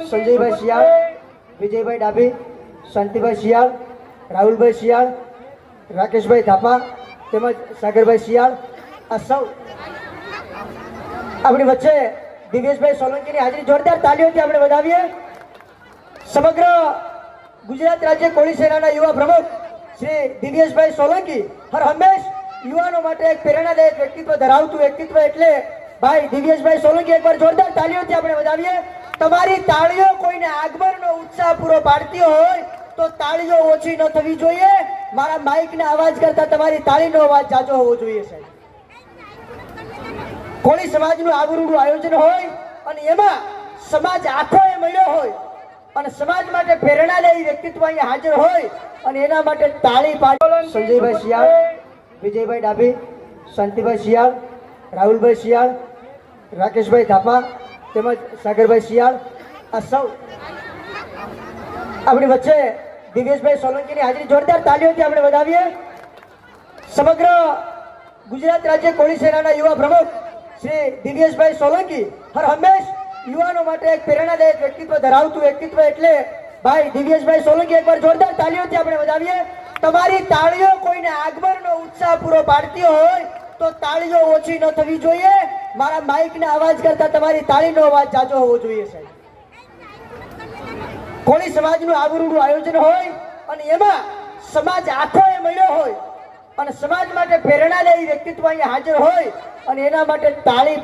સંજયભાઈ શિયાળ, વિજયભાઈ ડાભી, શાંતિભાઈ શિયાળ, રાહુલભાઈ શિયાળ, રાકેશભાઈ થાપા તેમજ સાગરભાઈ શિયાળ આ સૌ આપણી વચ્ચે દિવ્યેશભાઈ સોલંકીની હાજરી જોરદાર તાલીઓથી આપણે વધાવીએ। સમગ્ર ગુજરાત રાજ્ય કોળી સેનાના યુવા પ્રમુખ શ્રી દિવ્યેશભાઈ સોલંકી હર હંમેશ યુવાનો માટે એક પ્રેરણાદાયક વ્યક્તિત્વ ધરાવતું વ્યક્તિત્વ એટલે ભાઈ દિવ્યેશભાઈ સોલંકી। એકવાર જોરદાર તાલીઓથી આપણે વધાવીએ। તમારી તાળીઓ કોઈને આગમનનો ઉત્સાહ પૂરો પાડતી હોય તો તાળીઓ ઓછી ન થવી જોઈએ। મારા માઇકના અવાજ કરતા તમારી તાળીનો અવાજ જાજો હોવો જોઈએ સાહેબ। કોળી સમાજનું આગવું આયોજન હોય અને એમાં સમાજ આખોએ મળ્યો હોય અને સમાજ માટે પ્રેરણાદાયી વ્યક્તિત્વ અહીંયા હાજર હોય અને એના માટે તાળી પાડો। સંજયભાઈ શિયાળ, વિજયભાઈ ડાભી, શાંતિભાઈ શિયાળ, રાહુલભાઈ શિયાળ, રાકેશભાઈ થાપા તેમજ સાગરભાઈ શિયાળ આ સૌ આપણી વચ્ચે દિવ્યેશભાઈ સોલંકીની હાજરી જોરદાર તાલીઓથી આપણે વધાવીએ। સમગ્ર ગુજરાત રાજ્ય કોળી સેનાના યુવા પ્રમુખ શ્રી દિવ્યેશભાઈ સોલંકી હર હંમેશ યુવાનો માટે એક પ્રેરણાદાયક વ્યક્તિત્વ ધરાવતું વ્યક્તિત્વ એટલે ભાઈ દિવ્યેશભાઈ સોલંકી। એકવાર જોરદાર તાલીઓથી આપણે વધાવીએ। તમારી તાળીઓ કોઈને આગમનનો ઉત્સાહ પૂરો પાડતી હોય તો તાળીઓ ઓછી ન થવી જોઈએ। મારા માઇકના અવાજ કરતા તમારી તાળીનો અવાજ જાજો હોવો જોઈએ સાહેબ। કોળી સમાજનું આગવું આયોજન હોય અને એમાં સમાજ આખોએ મળ્યો હોય અને સમાજ માટે પ્રેરણાદાયી વ્યક્તિત્વ અહીંયા હાજર હોય અને એના માટે તાળી